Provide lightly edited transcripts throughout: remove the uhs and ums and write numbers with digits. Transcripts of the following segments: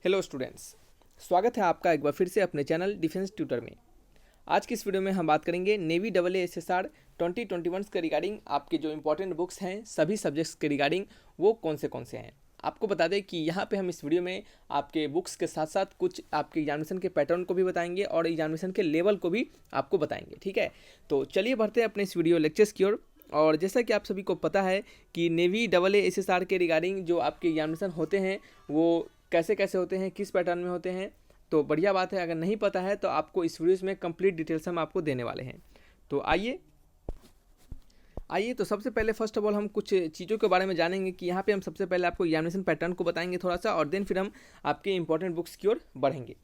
Hello students, स्वागत है आपका एक बार फिर से अपने चैनल डिफेंस ट्यूटर में। आज की इस वीडियो में हम बात करेंगे नेवी AASSR 2021 के रिगार्डिंग आपके जो इंपॉर्टेंट बुक्स हैं सभी सब्जेक्ट्स के रिगार्डिंग वो कौन से हैं। आपको बता दें कि यहाँ पे हम इस वीडियो में आपके बुक्स के साथ साथ कुछ आपके एग्जामिनेशन के पैटर्न को भी बताएंगे और एग्जामिनेशन के लेवल को भी आपको बताएंगे। ठीक है, तो चलिए बढ़ते हैं अपने इस वीडियो लेक्चर्स की ओर। और जैसा कि आप सभी को पता है कि नेवी AASSR के रिगार्डिंग जो आपके एग्जामिनेशन होते हैं वो कैसे कैसे होते हैं, किस पैटर्न में होते हैं, तो बढ़िया बात है। अगर नहीं पता है तो आपको इस वीडियोस में कंप्लीट डिटेल्स हम आपको देने वाले हैं। तो आइए तो सबसे पहले फर्स्ट ऑफ ऑल हम कुछ चीज़ों के बारे में जानेंगे कि यहाँ पे हम सबसे पहले आपको एग्जामिनेशन पैटर्न को बताएंगे थोड़ा सा, और देन फिर हम आपके इंपॉर्टेंट बुक्स की ओर बढ़ेंगे।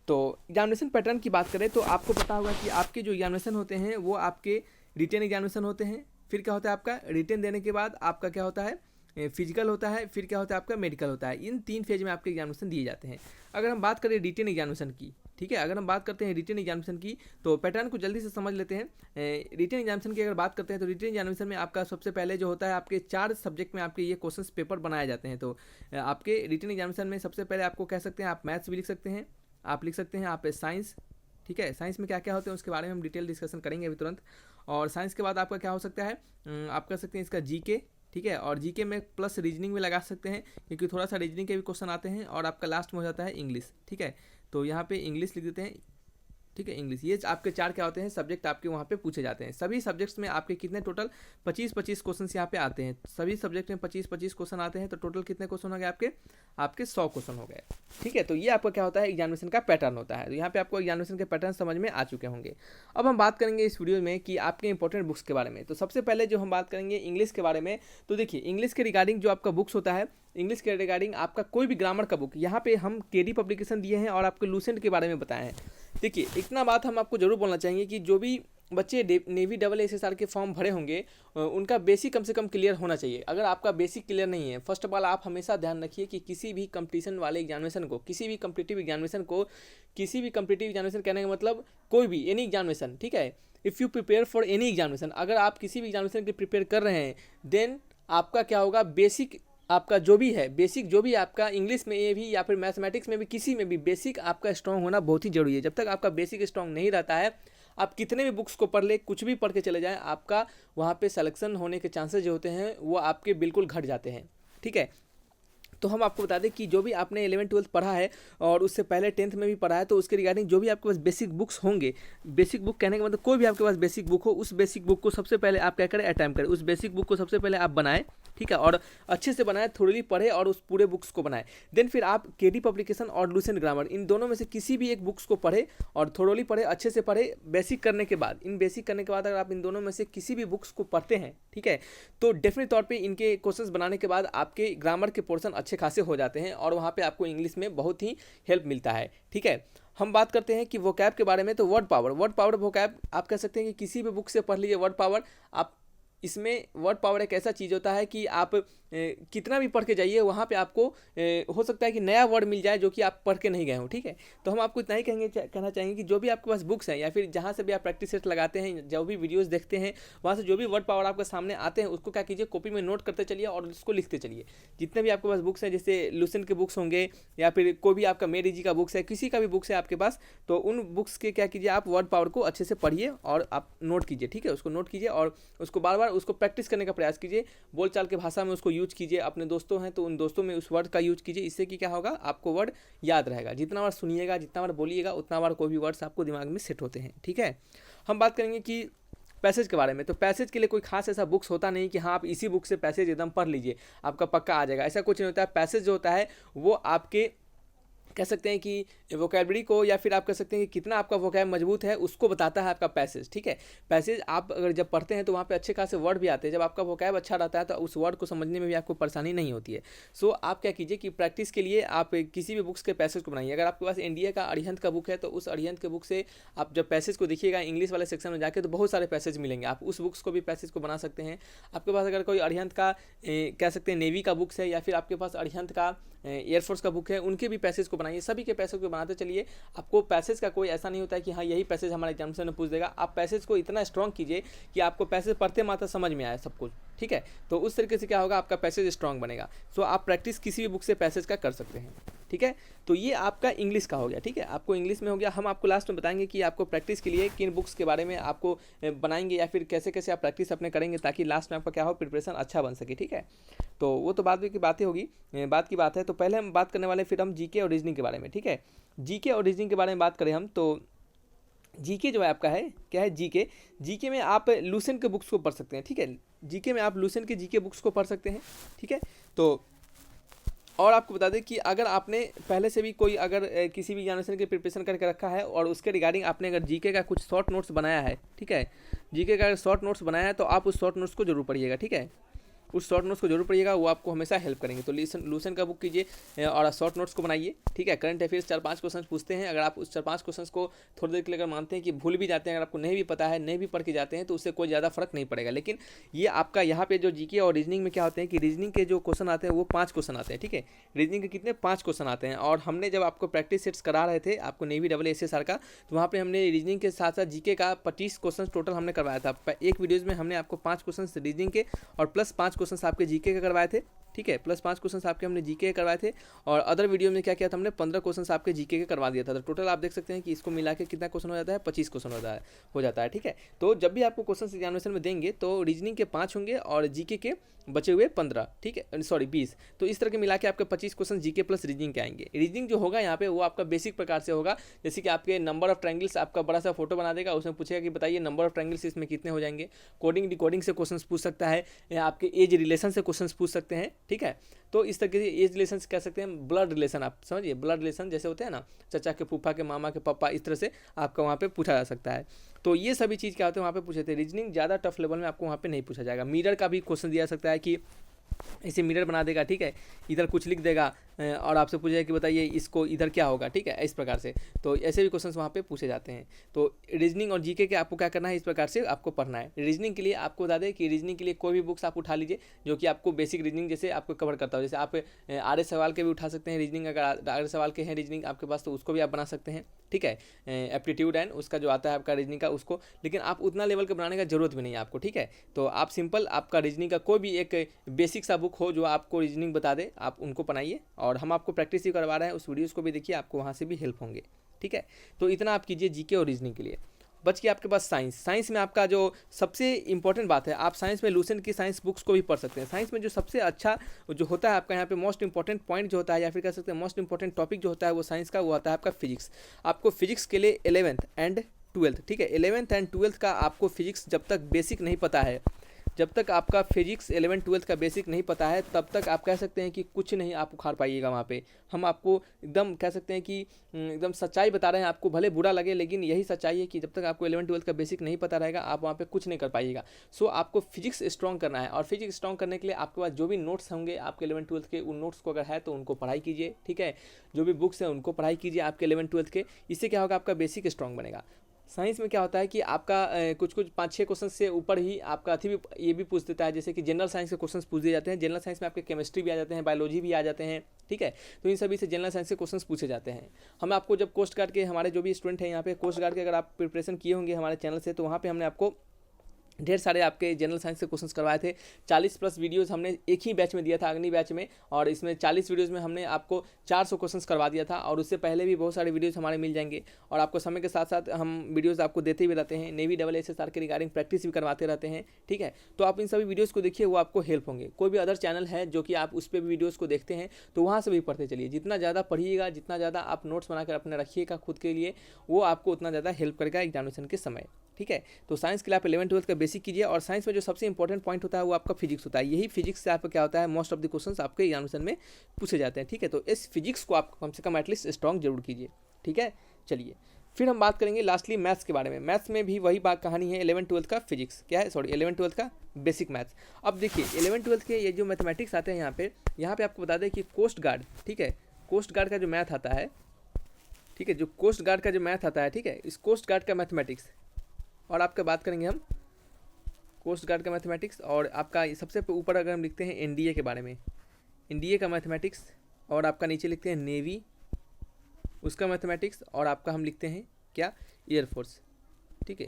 तो एग्जामिनेशन पैटर्न की बात करें तो आपको पता होगा कि आपके जो एग्जामिनेशन होते हैं वो आपके रिटेन एग्जामिनेशन होते हैं। फिर क्या होता है, आपका रिटेन देने के बाद आपका क्या होता है, फिजिकल होता है, फिर क्या होता है आपका मेडिकल होता है। इन 3 फेज में आपके एग्जामिनेशन दिए जाते हैं। अगर हम बात करें रिटेन एग्जामिनेशन की, ठीक है, अगर हम बात करते हैं रिटेन एग्जामिनेशन की तो पैटर्न को जल्दी से समझ लेते हैं। रिटेन एग्जामिनेशन की अगर बात करते हैं तो रिटेन एग्जामिनेशन में आपका सबसे पहले जो होता है आपके 4 सब्जेक्ट में आपके ये क्वेश्चन पेपर बनाए जाते हैं। तो आपके रिटेन एग्जामिनेशन में सबसे पहले आपको कह सकते हैं आप मैथ्स भी लिख सकते हैं, आप लिख सकते हैं आप साइंस। ठीक है, साइंस में क्या क्या होते हैं उसके बारे में हम डिटेल डिस्कशन करेंगे अभी तुरंत। और साइंस के बाद आपका क्या हो सकता है, आप कर सकते हैं इसका जीके। ठीक है, और जीके में प्लस रीजनिंग भी लगा सकते हैं क्योंकि थोड़ा सा रीजनिंग के भी क्वेश्चन आते हैं। और आपका लास्ट में हो जाता है इंग्लिश। ठीक है, तो यहाँ पे इंग्लिश लिख देते हैं। ठीक है, इंग्लिश। ये आपके 4 क्या होते हैं सब्जेक्ट आपके वहाँ पे पूछे जाते हैं। सभी सब्जेक्ट्स में आपके कितने टोटल 25-25 क्वेश्चन यहाँ पे आते हैं। सभी सब्जेक्ट में 25-25 क्वेश्चन आते हैं, तो टोटल कितने क्वेश्चन हो गए आपके 100 क्वेश्चन हो गए। ठीक है, तो ये आपका क्या होता है एग्जामिनेशन का पैटर्न होता है। तो यहाँ पे आपको एग्जामिनेशन के पैटर्न समझ में आ चुके होंगे। अब हम बात करेंगे इस वीडियो में कि आपके इंपॉर्टेंट बुक्स के बारे में। तो सबसे पहले जो हम बात करेंगे इंग्लिश के बारे में, तो देखिए इंग्लिश के रिगार्डिंग जो आपका बुक्स होता है, इंग्लिश के रिगार्डिंग आपका कोई भी ग्रामर का बुक यहाँ पे हम केडी पब्लिकेशन दिए हैं और आपको लूसेंट के बारे में बताए हैं। देखिए इतना बात हम आपको जरूर बोलना चाहेंगे कि जो भी बच्चे नेवी AASSR के फॉर्म भरे होंगे उनका बेसिक कम से कम क्लियर होना चाहिए। अगर आपका बेसिक क्लियर नहीं है, फर्स्ट ऑफ ऑल आप हमेशा ध्यान रखिए कि किसी भी कंपटीशन वाले एग्जामिनेशन को, किसी भी कम्पिटिटिव एग्जामिनेशन कहने का मतलब कोई भी एनी एग्जामिनेशन, ठीक है, if you prepare for any examination, अगर आप किसी भी एग्जामिनेशन के प्रिपेयर कर रहे हैं देन आपका क्या होगा, बेसिक आपका जो भी है, बेसिक जो भी आपका इंग्लिश में भी या फिर मैथमेटिक्स में भी, किसी में भी बेसिक आपका स्ट्रॉन्ग होना बहुत ही जरूरी है। जब तक आपका बेसिक स्ट्रॉन्ग नहीं रहता है, आप कितने भी बुक्स को पढ़ ले, कुछ भी पढ़ के चले जाएं, आपका वहाँ पे सिलेक्शन होने के चांसेस जो होते हैं वो आपके बिल्कुल घट जाते हैं। ठीक है, तो हम आपको बता दें कि जो भी आपने 11th-12th पढ़ा है और उससे पहले 10th में भी पढ़ा है, तो उसके रिगार्डिंग जो भी आपके पास बेसिक बुक्स होंगे, बेसिक बुक कहने का मतलब कोई भी आपके पास बेसिक बुक हो, उस बेसिक बुक को सबसे पहले आप क्या करें, अटेम्प्ट करें, उस बेसिक बुक को सबसे पहले आप बनाएं। ठीक है, और अच्छे से बनाएं, थोड़ी पढ़े और उस पूरे बुक्स को बनाएं। देन फिर आप केडी पब्लिकेशन और लूसेंट ग्रामर, इन दोनों में से किसी भी एक बुक्स को पढ़े और थोड़ी पढ़े, अच्छे से पढ़े। बेसिक करने के बाद अगर आप इन दोनों में से किसी भी बुक्स को पढ़ते हैं, ठीक है, तो डेफिनेट तौर पर इनके क्वेश्चंस बनाने के बाद आपके ग्रामर के पोर्शन अच्छे खासे हो जाते हैं और वहाँ पे आपको इंग्लिश में बहुत ही हेल्प मिलता है। ठीक है, हम बात करते हैं कि वोकैब के बारे में। तो वर्ड पावर वोकैब आप कह सकते हैं कि किसी भी बुक से पढ़ लीजिए वर्ड पावर। आप इसमें वर्ड पावर एक ऐसा चीज़ होता है कि आप कितना भी पढ़ के जाइए, वहाँ पे आपको हो सकता है कि नया वर्ड मिल जाए जो कि आप पढ़ के नहीं गए हो। ठीक है, तो हम आपको इतना ही कहना चाहेंगे कि जो भी आपके पास बुक्स हैं या फिर जहाँ से भी आप प्रैक्टिस सेट लगाते हैं, जो भी वीडियोस देखते हैं, वहाँ से जो भी वर्ड पावर आपके सामने आते हैं उसको क्या कीजिए, कॉपी में नोट करते चलिए और उसको लिखते चलिए। जितने भी आपके पास बुक्स हैं, जैसे लूसेंट के बुक्स होंगे या फिर कोई भी आपका मेड इजी का बुक्स है, किसी का भी बुक्स है आपके पास, तो उन बुक्स के क्या कीजिए, आप वर्ड पावर को अच्छे से पढ़िए और आप नोट कीजिए। ठीक है, उसको नोट कीजिए और उसको बार बार उसको प्रैक्टिस करने का प्रयास कीजिए। बोलचाल के भाषा में उसको यूज कीजिए। अपने दोस्तों हैं तो उन दोस्तों में उस वर्ड का यूज कीजिए। इससे कि क्या होगा, आपको वर्ड याद रहेगा। जितना बार सुनिएगा, जितना बार बोलिएगा, उतना बार कोई भी वर्ड्स आपको दिमाग में सेट होते हैं। ठीक है, हम बात करेंगे कि पैसेज के बारे में। तो पैसेज के लिए कोई खास ऐसा बुक्स होता नहीं कि हाँ आप इसी बुक से पैसेज एकदम पढ़ लीजिए आपका पक्का आ जाएगा, ऐसा कुछ नहीं होता है। पैसेज जो होता है वो आपके कह सकते हैं कि वोकैबुलरी को, या फिर आप कह सकते हैं कि कितना आपका वोकैब मजबूत है, उसको बताता है आपका पैसेज। ठीक है, पैसेज आप अगर जब पढ़ते हैं तो वहाँ पे अच्छे खासे वर्ड भी आते हैं। जब आपका वोकैब अच्छा रहता है तो उस वर्ड को समझने में भी आपको परेशानी नहीं होती है। सो आप क्या कीजिए कि प्रैक्टिस के लिए आप किसी भी बुक्स के पैसेज को बनाइए। अगर आपके पास एनडीए का अरिहंत का बुक है तो उस अरिहंत के बुक से आप जब पैसेज को देखिएगा इंग्लिश वाले सेक्शन में जाके, तो बहुत सारे पैसेज मिलेंगे। आप उस बुक्स को भी पैसेज को बना सकते हैं। आपके पास अगर कोई अरिहंत का कह सकते हैं नेवी का बुक्स है, या फिर आपके पास अरिहंत का एयरफोर्स का बुक है, उनके भी पैसेज को बनाइए। सभी के पैसेज को बनाते चलिए। आपको पैसेज का कोई ऐसा नहीं होता है कि हाँ यही पैसेज हमारे एग्जामिनेशन में पूछ देगा। आप पैसेज को इतना स्ट्रॉन्ग कीजिए कि आपको पैसेज पढ़ते मात्र समझ में आए सब कुछ। ठीक है, तो उस तरीके से क्या होगा, आपका पैसेज स्ट्रॉन्ग बनेगा। सो आप प्रैक्टिस किसी भी बुक से पैसेज का कर सकते हैं। ठीक है। तो ये आपका इंग्लिश का हो गया, ठीक है, आपको इंग्लिश में हो गया। हम आपको लास्ट में बताएंगे कि आपको प्रैक्टिस के लिए किन बुक्स के बारे में आपको बनाएंगे या फिर कैसे कैसे आप प्रैक्टिस अपने करेंगे ताकि लास्ट में आपका क्या हो, प्रिपरेशन अच्छा बन सके, ठीक है। तो वो तो बाद की बातें होगी, बात की बात है। तो पहले हम बात करने वाले फिर हम जीके और रीजनिंग के बारे में, ठीक है। जीके और रीजनिंग के बारे में बात करें हम तो जीके जो है आपका है क्या है, जीके। जीके में आप लूसेंट के बुक्स को पढ़ सकते हैं, ठीक है। जीके में आप लूसेंट के जीके बुक्स को पढ़ सकते हैं, ठीक है। तो और आपको बता दें कि अगर आपने पहले से भी कोई अगर किसी भी एग्जामिनेशन की प्रिपरेशन करके रखा है और उसके रिगार्डिंग आपने अगर जीके का कुछ शॉर्ट नोट्स बनाया है, ठीक है, जीके का अगर शॉर्ट नोट्स बनाया है तो आप उस शॉर्ट नोट्स को जरूर पढ़िएगा, ठीक है। उस शॉर्ट नोट्स को जरूर पढ़िएगा, वो आपको हमेशा हेल्प करेंगे। तो लूसेंट का बुक कीजिए और शॉर्ट नोट्स को बनाइए, ठीक है। करंट अफेयर्स 4-5 क्वेश्चन पूछते हैं, अगर आप उस 4-5 क्वेश्चन को थोड़ी देर के लिए अगर मानते हैं कि भूल भी जाते हैं, अगर आपको नहीं भी पता है, नहीं भी पढ़ के जाते हैं तो उससे कोई ज़्यादा फर्क नहीं पड़ेगा। लेकिन ये आपका यहाँ पे जो जीके और रीजनिंग में क्या होते हैं कि रीजनिंग के जो क्वेश्चन आते हैं वो 5 क्वेश्चन आते हैं, ठीक है। रीजनिंग के कितने 5 क्वेश्चन आते हैं। और हमने जब आपको प्रैक्टिस सेट्स करा रहे थे आपको नेवी SSR का, तो वहाँ पे हमने रीजनिंग के साथ साथ जीके का 25 क्वेश्चन टोटल हमने करवाया था। एक वीडियोज़ में हमने आपको 5 क्वेश्चन रीजनिंग के और प्लस 5 क्वेश्चन आपके जीके करवाए थे, ठीक है। प्लस 5 क्वेश्चन आपके हमने जीके के करवाए थे। और अदर वीडियो में क्या किया था हमने 15 क्वेश्चन आपके जीके के करवा दिया था। तो टोटल आप देख सकते हैं कि इसको मिला के कितना क्वेश्चन हो जाता है, 25 क्वेश्चन हो जाता है, ठीक है। तो जब भी आपको क्वेश्चन एग्जामिनेशन में देंगे तो रीजनिंग के 5 होंगे और जीके के बचे हुए 15, ठीक है, सॉरी 20। तो इस तरह के मिला के आपके 25 क्वेश्चन जीके प्लस रीजनिंग के आएंगे। रीजनिंग जो होगा यहाँ पे वो आपका बेसिक प्रकार से होगा, जैसे कि आपके नंबर ऑफ ट्रायंगल्स आपका बड़ा सा फोटो बना देगा, उसमें पूछेगा कि बताइए नंबर ऑफ ट्रायंगल्स इसमें कितने हो जाएंगे। कोडिंग डिकोडिंग से क्वेश्चन पूछ सकता है, या आपके एज रिलेशन से क्वेश्चन पूछ सकते हैं, ठीक है। तो इस तरीके से एज रिलेशन कह सकते हैं, ब्लड रिलेशन आप समझिए, ब्लड रिलेशन जैसे होते हैं ना, चाचा के फूफा के मामा के पापा, इस तरह से आपका वहाँ पे पूछा जा सकता है। तो ये सभी चीज़ क्या होते हैं वहाँ पे पूछे थे। रीजनिंग ज़्यादा टफ लेवल में आपको वहाँ पे नहीं पूछा जाएगा। मिरर का भी क्वेश्चन दिया जा सकता है कि इसे मिरर बना देगा, ठीक है, इधर कुछ लिख देगा और आपसे पूछेगा कि बताइए इसको इधर क्या होगा, ठीक है, इस प्रकार से। तो ऐसे भी क्वेश्चंस वहाँ पे पूछे जाते हैं। तो रीजनिंग और जीके के आपको क्या करना है, इस प्रकार से आपको पढ़ना है। रीजनिंग के लिए आपको बता दें कि रीजनिंग के लिए कोई भी बुक्स आप उठा लीजिए जो कि आपको बेसिक रीजनिंग जैसे आपको कवर करता हो। जैसे आप आर्य सवाल के भी उठा सकते हैं रीजनिंग, अगर आर्य सवाल के हैं रीजनिंग आपके पास तो उसको भी आप बना सकते हैं, ठीक है। एप्टीट्यूड एंड उसका जो आता है आपका रीजनिंग का उसको, लेकिन आप उतना लेवल का बनाने का जरूरत भी नहीं है आपको, ठीक है। तो आप सिंपल आपका रीजनिंग का कोई भी एक बेसिक सा बुक हो जो आपको रीजनिंग बता दे, आप उनको बनाइए। और हम आपको प्रैक्टिस ही करवा रहे हैं, उस वीडियोस को भी देखिए, आपको वहाँ से भी हेल्प होंगे, ठीक है। तो इतना आप कीजिए जीके और रीजनिंग के लिए। बच के आपके पास साइंस। साइंस में आपका जो सबसे इंपॉर्टेंट बात है, आप साइंस में लूसेंट की साइंस बुक्स को भी पढ़ सकते हैं। साइंस में जो सबसे अच्छा जो होता है आपका यहाँ पे मोस्ट इंपॉर्टेंट पॉइंट जो होता है, या फिर कह सकते हैं मोस्ट इंपॉर्टेंट टॉपिक जो होता है वो साइंस का वो होता है आपका फिजिक्स। आपको फिजिक्स के लिए 11th एंड 12th, ठीक है, 11th एंड 12th का आपको फिजिक्स जब तक बेसिक नहीं पता है, जब तक आपका फिजिक्स 11th 12th का बेसिक नहीं पता है तब तक आप कह सकते हैं कि कुछ नहीं आप उखाड़ पाइएगा वहाँ पे। हम आपको एकदम कह सकते हैं कि एकदम सच्चाई बता रहे हैं, आपको भले बुरा लगे लेकिन यही सच्चाई है कि जब तक आपको 11th 12th का बेसिक नहीं पता रहेगा आप वहाँ पे कुछ नहीं कर पाइएगा। सो आपको फिजिक्स स्ट्रॉन्ग करना है, और फिजिक्स स्ट्रॉन्ग करने के लिए आपके पास जो भी नोट्स होंगे आपके 11th 12th के, उन नोट्स को अगर है तो उनको पढ़ाई कीजिए, ठीक है। जो भी बुक्स हैं उनको पढ़ाई कीजिए आपके 11th 12th के। इससे क्या होगा, आपका बेसिक स्ट्रॉन्ग बनेगा। साइंस में क्या होता है कि आपका कुछ 5-6 क्वेश्चन से ऊपर ही आपका अथी भी ये भी पूछ देता है, जैसे कि जनरल साइंस के क्वेश्चन पूछ दिए जाते हैं। जनरल साइंस में आपके केमिस्ट्री भी आ जाते हैं, बायोलॉजी भी आ जाते हैं, ठीक है। तो इन सभी से जनरल साइंस के क्वेश्चन पूछे जाते हैं। हम आपको जब कोस्ट गार्ड के हमारे जो भी स्टूडेंट हैं यहाँ पे कोस्ट गार्ड के अगर आप प्रिपरेशन किए होंगे हमारे चैनल से, तो वहाँ पर हमने आपको ढेर सारे आपके जनरल साइंस के क्वेश्चंस करवाए थे। 40+ वीडियोस हमने एक ही बैच में दिया था, अग्नि बैच में, और इसमें 40 वीडियोस में हमने आपको 400 क्वेश्चंस करवा दिया था। और उससे पहले भी बहुत सारे वीडियोस हमारे मिल जाएंगे, और आपको समय के साथ साथ हम वीडियोस आपको देते भी रहते हैं। नेवी SSR के रिगार्डिंग प्रैक्टिस भी करवाते रहते हैं, ठीक है। तो आप इन सभी वीडियोज़ को देखिए, वो आपको हेल्प होंगे। कोई भी अदर चैनल है जो कि आप उस पर भी वीडियोज़ को देखते हैं तो वहाँ से भी पढ़ते चलिए। जितना ज़्यादा पढ़िएगा, जितना ज़्यादा आप नोट्स बनाकर अपने रखिएगा खुद के लिए, वो आपको उतना ज़्यादा हेल्प करेगा एग्जामिनेशन के समय, ठीक है। तो साइंस के लिए आप 11th 12th का बेसिक कीजिए। और साइंस में जो सबसे इंपॉर्टेंट पॉइंट होता है वो आपका फिजिक्स होता है। यही फिजिक्स से आपका क्या होता है, मोस्ट ऑफ द क्वेश्चंस आपके एग्जामिनेशन में पूछे जाते हैं, ठीक है। तो इस फिजिक्स को आप कम से कम एटलीस्ट स्ट्रॉन्ग जरूर कीजिए, ठीक है। चलिए फिर हम बात करेंगे लास्टली मैथ्स के बारे में। मैथ्स में भी वही बात कहानी है, 11th 12th का फिजिक्स क्या है, सॉरी 11th 12th का बेसिक मैथ्स। अब देखिए 11th 12th के ये जो मैथमेटिक्स आते हैं यहाँ पे आपको बता दें कि कोस्ट गार्ड, ठीक है, कोस्ट गार्ड का जो मैथ आता है, ठीक है, जो कोस्ट गार्ड का जो मैथ आता है, ठीक है, इस कोस्ट गार्ड का मैथमेटिक्स, और आपका बात करेंगे हम कोस्ट गार्ड का मैथमेटिक्स, और आपका सबसे ऊपर अगर हम लिखते हैं एनडीए के बारे में, एनडीए का मैथमेटिक्स, और आपका नीचे लिखते हैं नेवी उसका मैथमेटिक्स, और आपका हम लिखते हैं क्या, एयरफोर्स, ठीक है,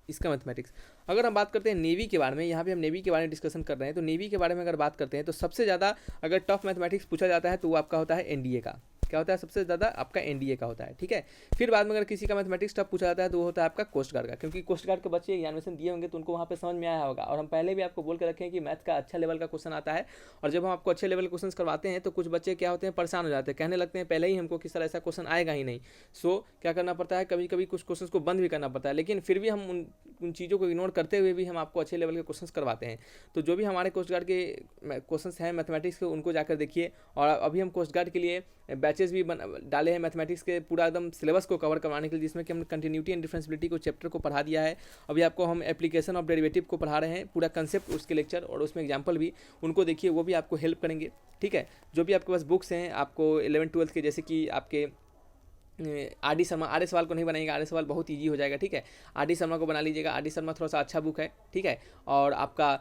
इसका मैथमेटिक्स। अगर हम बात करते हैं नेवी के बारे में, यहाँ पे हम नेवी के बारे में डिस्कशन कर रहे हैं, तो नेवी के बारे में अगर बात करते हैं तो सबसे ज़्यादा अगर टफ मैथमेटिक्स पूछा जाता है तो वो आपका होता है एनडीए का, क्या होता है सबसे ज़्यादा आपका एनडीए का होता है, ठीक है। फिर बाद में अगर किसी का मैथमेटिक्स टफ पूछा जाता है तो वो होता है आपका कोस्ट गार्ड का, क्योंकि कोस्ट गार्ड के बच्चे एग्जामिनेशन दिए होंगे तो उनको वहाँ पे समझ में आया होगा। और हम पहले भी आपको बोल के रखे हैं कि मैथ का अच्छा लेवल का क्वेश्चन आता है, और जब हम आपको अच्छे लेवल के क्वेश्चन करवाते हैं तो कुछ बच्चे क्या होते हैं, परेशान हो जाते हैं, कहने लगते हैं पहले ही हमको किस तरह ऐसा क्वेश्चन आएगा ही नहीं। सो क्या करना पड़ता है, कभी कभी कुछ क्वेश्चन को बंद भी करना पड़ता है, लेकिन फिर भी हम उन चीज़ों को इग्नोर करते हुए भी हम आपको अच्छे लेवल के क्वेश्चन करवाते हैं। तो जो भी हमारे कोस्ट गार्ड के क्वेश्चन हैं मैथमेटिक्स के, उनको जाकर देखिए। और अभी हम कोस्ट गार्ड के लिए बैचेस भी डाले हैं मैथमेटिक्स के, पूरा एकदम सिलेबस को कवर करवाने के लिए, जिसमें कि हमने कंटिन्यूटी एंड डिफरेंशियबिलिटी को चैप्टर को पढ़ा दिया है। अभी आपको हम एप्लीकेशन ऑफ डेरिवेटिव को पढ़ा रहे हैं, पूरा कंसेप्ट उसके लेक्चर और उसमें एग्जाम्पल भी, उनको देखिए, वो भी आपको हेल्प करेंगे, ठीक है। जो भी आपके पास बुक्स हैं आपको 11th-12th के, जैसे कि आपके R D Sharma, R S सवाल को नहीं बनाइएगा, आर एस सवाल बहुत ईजी हो जाएगा, ठीक है। आर डी शर्मा को बना लीजिएगा, आर डी शर्मा थोड़ा सा अच्छा बुक है, ठीक है। और आपका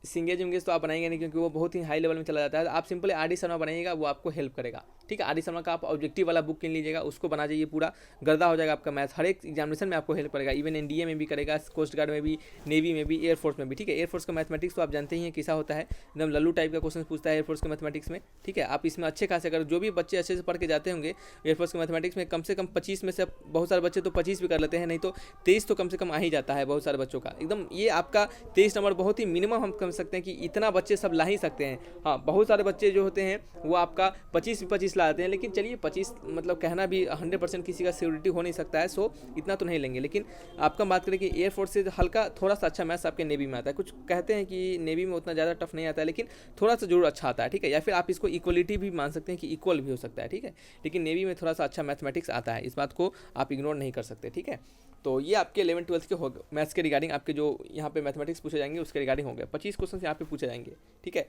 सिंगेज विंगेज तो आप बनाएंगे नहीं, क्योंकि वो बहुत ही हाई लेवल में चला जाता है। आप सिंपली आर डी शर्मा बनाइएगा, वो आपको हेल्प करेगा, ठीक है। आर डी शर्मा का आप ऑब्जेक्टिव वाला बुक किन लीजिएगा, उसको बना जाइए, पूरा गर्दा हो जाएगा आपका मैथ, हर एक एग्जामिनेशन में आपको हेल्प करेगा, इवन एनडीए में भी करेगा, कोस्ट गार्ड में भी, नेवी में भी, एयरफोर्स में भी, ठीक है। एयरफोर्स का मैथमेटिक्स तो आप जानते ही हैं कैसा होता है, एकदम लल्लू टाइप का क्वेश्चन पूछता है एयरफोर्स के मैथमेटिक्स में, ठीक है। आप इसमें अच्छे खासे, अगर जो भी बच्चे अच्छे से पढ़ के जाते होंगे एयरफोर्स के मैथमेटिक्स में, कम से कम 25 में से, बहुत सारे बच्चे तो 25 भी कर लेते हैं, नहीं तो 23 तो कम से कम आ ही जाता है बहुत सारे बच्चों का, एकदम। ये आपका 23 नंबर बहुत ही मिनिमम हम कह सकते हैं कि इतना बच्चे सब ला ही सकते हैं। हाँ, बहुत सारे बच्चे जो होते हैं वो आपका 25 ला आते हैं, लेकिन चलिए 25 मतलब कहना भी 100% किसी का सिक्योरिटी हो नहीं सकता है, सो इतना तो नहीं लेंगे। लेकिन आपका बात करें कि एयरफोर्स से हल्का थोड़ा सा अच्छा मैथ्स आपके नेवी में आता है, कुछ कहते हैं कि नेवी में उतना ज़्यादा टफ नहीं आता है, लेकिन थोड़ा सा जरूर अच्छा आता है, ठीक है। या फिर आप इसको इक्वलिटी भी मान सकते हैं कि इक्वल भी हो सकता है, ठीक है। लेकिन नेवी में थोड़ा सा अच्छा मैथमेटिक्स आता है, इस बात को आप इग्नोर नहीं कर सकते, ठीक है। तो ये आपके 11th-12th के हो गए मैथ्स के रिगार्डिंग, आपके जो यहाँ पे मैथमेटिक्स पूछे जाएंगे उसके रिगार्डिंग हो गए। 25 क्वेश्चन यहाँ पे पूछे जाएंगे, ठीक है।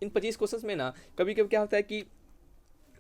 इन 25 क्वेश्चन में ना कभी कभी क्या होता है कि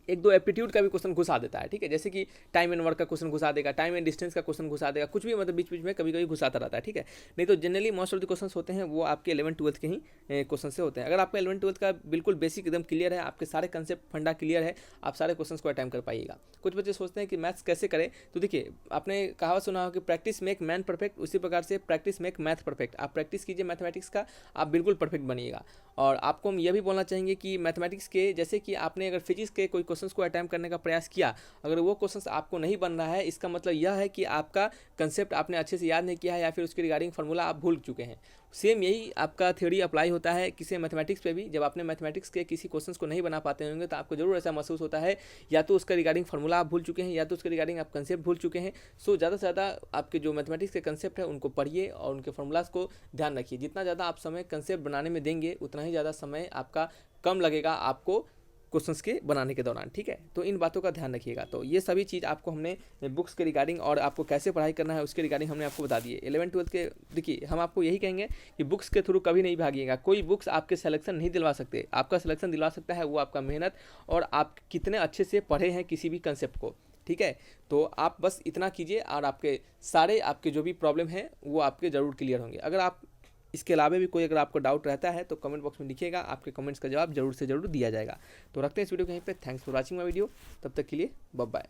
एक दो एप्टीट्यूड का भी क्वेश्चन घुसा देता है, ठीक है। जैसे कि टाइम एंड वर्क का क्वेश्चन घुसा देगा, टाइम एंड डिस्टेंस का क्वेश्चन घुसा देगा, कुछ भी मतलब बीच बीच में कभी कभी घुसाता रहता है, ठीक है। नहीं तो generally most of the question होते हैं वो आपके 11th-12th के ही क्वेश्चन से होते हैं। अगर आपका 11th-12th का बिल्कुल बेसिक एकदम क्लियर है, आपके सारे कंसेप्ट फंडा क्लियर है, आप सारे क्वेश्चन को अटेम्प्ट कर पाइएगा। कुछ बच्चे सोचते हैं कि मैथ्स कैसे करें, तो देखिए, आपने कहावत सुना हो कि प्रैक्टिस मेक मैन परफेक्ट, उसी प्रकार से प्रैक्टिस मेक मैथ परफेक्ट। आप प्रैक्टिस कीजिए मैथमेटिक्स का, आप बिल्कुल परफेक्ट बनिएगा। और आपको हम यह भी बोलना चाहेंगे कि मैथमेटिक्स के, जैसे कि आपने अगर फिजिक्स के कोई क्वेश्चन को अटेम्प्ट करने का प्रयास किया, अगर वो क्वेश्चन आपको नहीं बन रहा है, इसका मतलब यह है कि आपका कंसेप्ट आपने अच्छे से याद नहीं किया है, या फिर उसके रिगार्डिंग फार्मूला आप भूल चुके हैं। सेम यही आपका थ्योरी अप्लाई होता है किसी मैथमेटिक्स पे भी। जब आपने मैथमेटिक्स के किसी क्वेश्चंस को नहीं बना पाते होंगे तो आपको जरूर ऐसा महसूस होता है, या तो उसका रिगार्डिंग फार्मूला आप भूल चुके हैं, या तो उसके रिगार्डिंग आप कंसेप्ट भूल चुके हैं। सो ज़्यादा से ज़्यादा आपके जो मैथमेटिक्स के कंसेप्ट है उनको पढ़िए और उनके फार्मूलाज को ध्यान रखिए। जितना ज़्यादा आप समय कंसेप्ट बनाने में देंगे उतना ही ज़्यादा समय आपका कम लगेगा आपको क्वेश्चंस के बनाने के दौरान, ठीक है। तो इन बातों का ध्यान रखिएगा। तो ये सभी चीज़ आपको हमने बुक्स के रिगार्डिंग और आपको कैसे पढ़ाई करना है उसके रिगार्डिंग हमने आपको बता दिए। 11th-12th के देखिए, हम आपको यही कहेंगे कि बुक्स के थ्रू कभी नहीं भागिएगा। कोई बुक्स आपके सिलेक्शन नहीं दिलवा सकते, आपका सिलेक्शन दिलवा सकता है वो आपका मेहनत और आप कितने अच्छे से पढ़े हैं किसी भी कंसेप्ट को, ठीक है। तो आप बस इतना कीजिए और आपके सारे आपके जो भी प्रॉब्लम है वो आपके ज़रूर क्लियर होंगे। अगर आप इसके अलावा भी कोई अगर आपको डाउट रहता है तो कमेंट बॉक्स में लिखिएगा, आपके कमेंट्स का जवाब जरूर से जरूर दिया जाएगा। तो रखते हैं इस वीडियो को यहीं पे। Thanks for watching my video, तब तक के लिए बाय बाय।